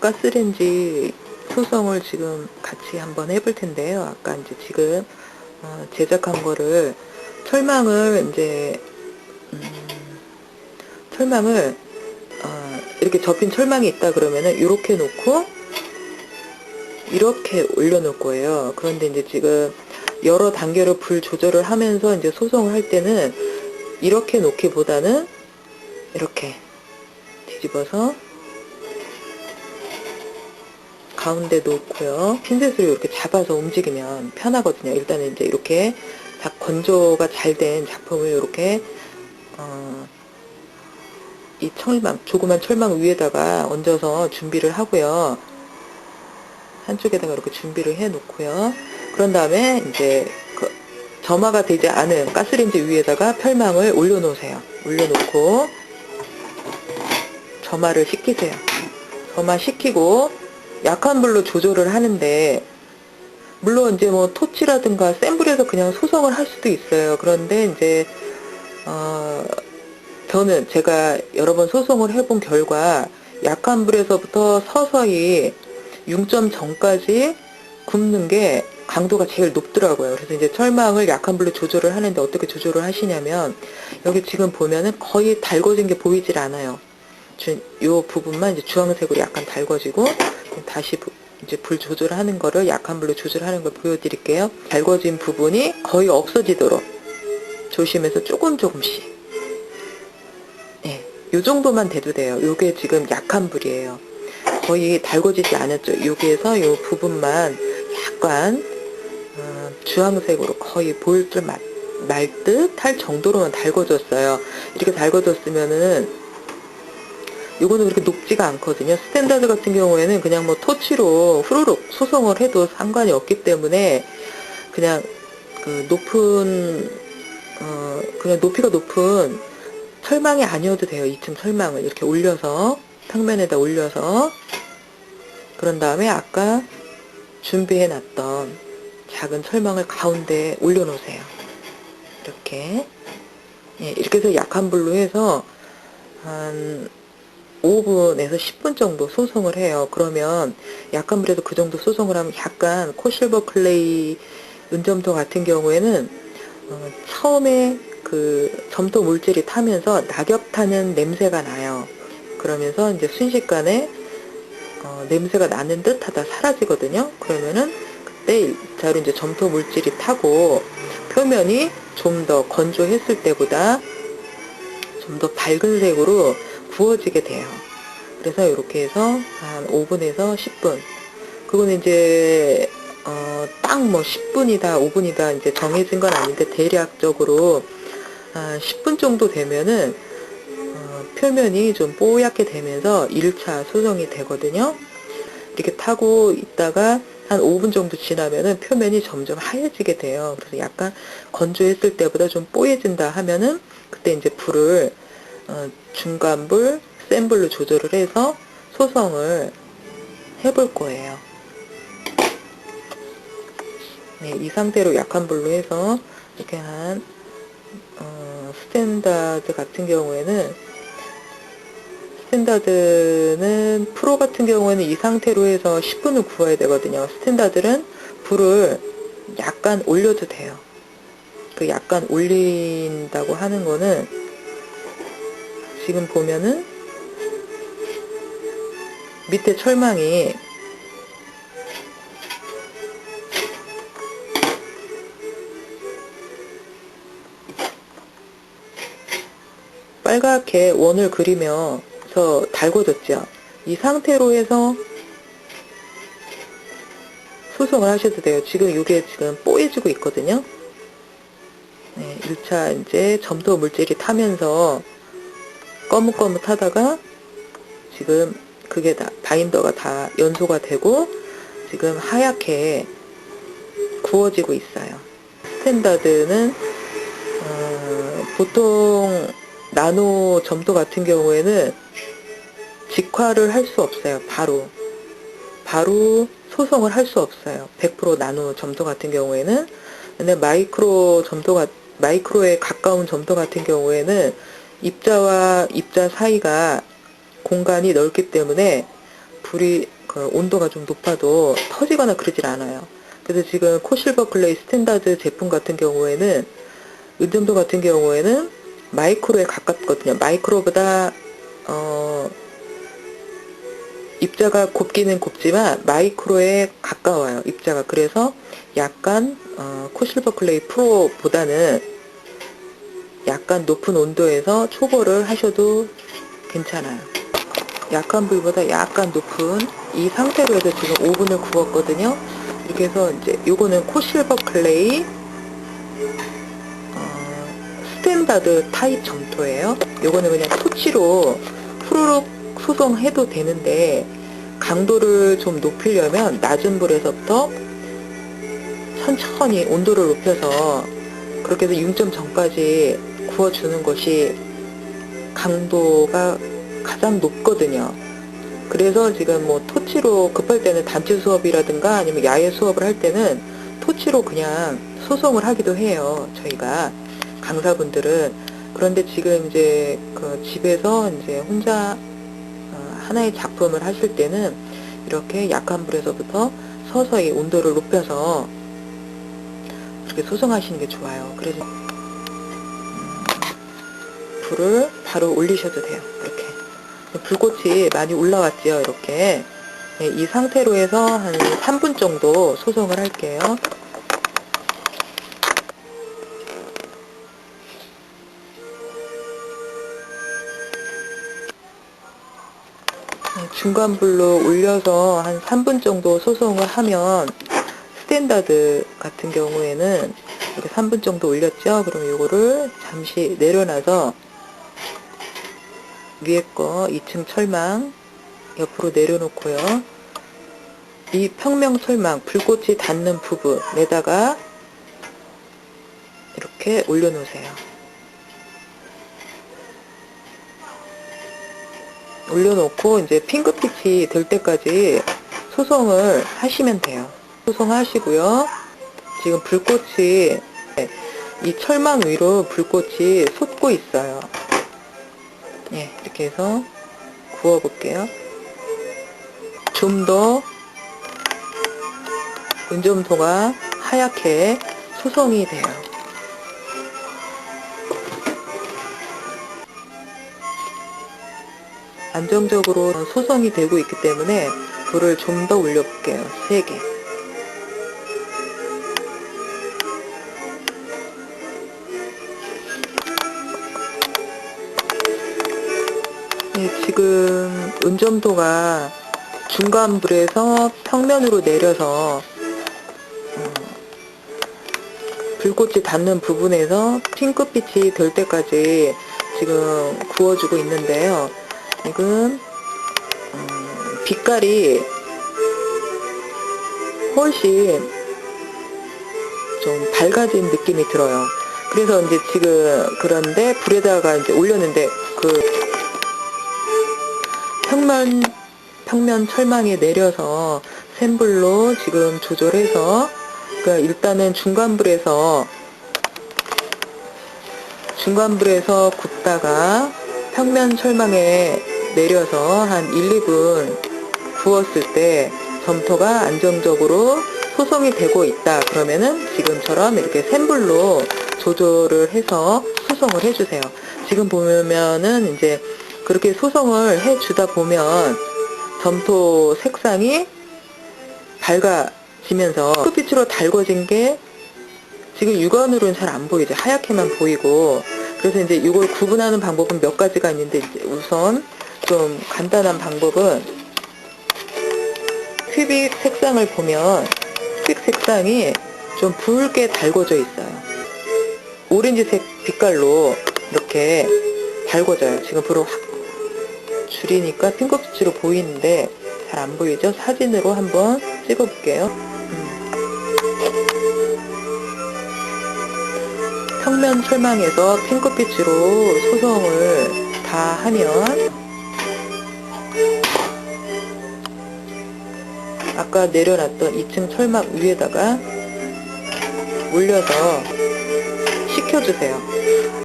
가스레인지 소성을 지금 같이 한번 해볼 텐데요. 아까 이제 지금 제작한 거를 철망을 이제 철망을 이렇게 접힌 철망이 있다 그러면은 이렇게 놓고 이렇게 올려놓을 거예요. 그런데 이제 지금 여러 단계로 불 조절을 하면서 이제 소성을 할 때는 이렇게 놓기보다는 이렇게 뒤집어서 가운데 놓고요. 핀셋으로 이렇게 잡아서 움직이면 편하거든요. 일단은 이제 이렇게 다 건조가 잘 된 작품을 이렇게 이 철망, 조그만 철망 위에다가 얹어서 준비를 하고요. 한쪽에다가 이렇게 준비를 해 놓고요. 그런 다음에 이제 점화가 되지 않은 가스레인지 위에다가 철망을 올려 놓으세요. 올려 놓고 점화를 시키세요. 점화 시키고 약한 불로 조절을 하는데, 물론 이제 뭐 토치라든가 센 불에서 그냥 소성을 할 수도 있어요. 그런데 이제 저는 제가 여러 번 소성을 해본 결과 약한 불에서부터 서서히 6점 전까지 굽는 게 강도가 제일 높더라고요. 그래서 이제 철망을 약한 불로 조절을 하는데 어떻게 조절을 하시냐면, 여기 지금 보면은 거의 달궈진 게 보이질 않아요. 요 부분만 이제 주황색으로 약간 달궈지고, 다시 이제 불 조절하는 거를 약한 불로 조절하는 걸 보여드릴게요. 달궈진 부분이 거의 없어지도록 조심해서 조금씩. 네, 요 정도만 돼도 돼요. 요게 지금 약한 불이에요. 거의 달궈지지 않았죠. 여기에서 요 부분만 약간 주황색으로 거의 보일 줄 말 듯 할 정도로만 달궈졌어요. 이렇게 달궈졌으면은 요거는 그렇게 높지가 않거든요. 스탠다드 같은 경우에는 그냥 뭐 토치로 후루룩 소성을 해도 상관이 없기 때문에 그냥 그 높은 그냥 높이가 높은 철망이 아니어도 돼요. 2층 철망을 이렇게 올려서 탕면에다 올려서, 그런 다음에 아까 준비해 놨던 작은 철망을 가운데 올려 놓으세요. 이렇게. 예, 이렇게 해서 약한 불로 해서 한 5분에서 10분 정도 소성을 해요. 그러면 약한 불에서 그 정도 소성을 하면 약간 코실버 클레이 은점토 같은 경우에는 처음에 그 점토 물질이 타면서 낙엽 타는 냄새가 나요. 그러면서 이제 순식간에 냄새가 나는 듯 하다 사라지거든요. 그러면은 그때 1차로 이제 점토 물질이 타고 표면이 좀 더 건조했을 때보다 좀 더 밝은 색으로 구워지게 돼요. 그래서 이렇게 해서 한 5분에서 10분. 그거는 이제 딱 뭐 10분이다 5분이다 이제 정해진 건 아닌데, 대략적으로 한 10분 정도 되면은 표면이 좀 뽀얗게 되면서 1차 소성이 되거든요. 이렇게 타고 있다가 한 5분 정도 지나면은 표면이 점점 하얘지게 돼요. 그래서 약간 건조했을 때보다 좀 뽀얘진다 하면은 그때 이제 불을 중간불, 센 불로 조절을 해서 소성을 해볼 거예요. 네, 이 상태로 약한 불로 해서 이렇게 한 스탠다드 같은 경우에는, 스탠다드는 프로 같은 경우에는 이 상태로 해서 10분을 구워야 되거든요. 스탠다드는 불을 약간 올려도 돼요. 그 약간 올린다고 하는 거는 지금 보면은 밑에 철망이 빨갛게 원을 그리면서 달궈졌죠. 이 상태로 해서 소성을 하셔도 돼요. 지금 이게 지금 뽀얘지고 있거든요. 네, 1차 이제 점토 물질이 타면서 거뭇거뭇하다가 지금 그게 다 바인더가 다 연소가 되고 지금 하얗게 구워지고 있어요. 스탠다드는 보통 나노 점토 같은 경우에는 직화를 할 수 없어요. 바로 소성을 할 수 없어요. 100% 나노 점토 같은 경우에는. 근데 마이크로에 가까운 점토 같은 경우에는 입자와 입자 사이가 공간이 넓기 때문에 불이 그 온도가 좀 높아도 터지거나 그러질 않아요. 그래서 지금 코실버 클레이 스탠다드 제품 같은 경우에는 은점도 같은 경우에는 마이크로에 가깝거든요. 마이크로보다 입자가 곱기는 곱지만 마이크로에 가까워요. 입자가. 그래서 약간 코실버 클레이 프로보다는 약간 높은 온도에서 초벌을 하셔도 괜찮아요. 약한 불보다 약간 높은 이 상태로 해서 지금 5분을 구웠거든요. 이렇게 해서 이제 요거는 코실버 클레이 스탠다드 타입 점토예요. 요거는 그냥 토치로 후루룩 소송해도 되는데 강도를 좀 높이려면 낮은 불에서부터 천천히 온도를 높여서 그렇게 해서 6점 전까지 구워주는 것이 강도가 가장 높거든요. 그래서 지금 뭐 토치로 급할 때는 단체 수업이라든가 아니면 야외 수업을 할 때는 토치로 그냥 소송을 하기도 해요. 저희가 강사분들은. 그런데 지금 이제 그 집에서 이제 혼자 하나의 작품을 하실 때는 이렇게 약한 불에서부터 서서히 온도를 높여서 이렇게 소송하시는 게 좋아요. 그래서 불을 바로 올리셔도 돼요. 이렇게 불꽃이 많이 올라왔죠. 이렇게. 네, 이 상태로 해서 한 3분 정도 소송을 할게요. 중간불로 올려서 한 3분 정도 소송을 하면 스탠다드 같은 경우에는 이렇게 3분 정도 올렸죠. 그럼 이거를 잠시 내려놔서 위에 거 2층 철망 옆으로 내려놓고요. 이 평면 철망 불꽃이 닿는 부분에다가 이렇게 올려놓으세요. 올려놓고 이제 핑크빛이 될 때까지 소송을 하시면 돼요. 소송하시고요. 지금 불꽃이 이 철망 위로 불꽃이 솟고 있어요. 예, 이렇게 해서 구워 볼게요. 좀 더 은점도가 하얗게 소송이 돼요. 안정적으로 소송이 되고 있기 때문에 불을 좀 더 올려볼게요. 3개. 네, 지금 은점도가 중간불에서 평면으로 내려서 불꽃이 닿는 부분에서 핑크빛이 될 때까지 지금 구워주고 있는데요. 지금 빛깔이 훨씬 좀 밝아진 느낌이 들어요. 그래서 이제 지금 그런데 불에다가 이제 올렸는데 그 평면 철망에 내려서 센 불로 지금 조절해서 그러니까 일단은 중간불에서 굽다가 평면 철망에 내려서 한 1, 2분 구웠을 때 점토가 안정적으로 소송이 되고 있다. 그러면은 지금처럼 이렇게 센 불로 조절을 해서 소송을 해주세요. 지금 보면은 이제 그렇게 소송을 해주다 보면 점토 색상이 밝아지면서 핑크빛으로 달궈진 게 지금 육안으로는 잘 안 보이죠. 하얗게만 보이고. 그래서 이제 이걸 구분하는 방법은 몇 가지가 있는데 이제 우선 좀 간단한 방법은 큐빅 색상을 보면 큐빅 색상이 좀 붉게 달궈져 있어요. 오렌지색 빛깔로 이렇게 달궈져요. 지금 불을 확 줄이니까 핑크빛으로 보이는데 잘 안 보이죠? 사진으로 한번 찍어 볼게요. 평면 철망에서 핑크빛으로 소송을 다 하면 아까 내려놨던 2층 철망 위에다가 올려서 식혀주세요.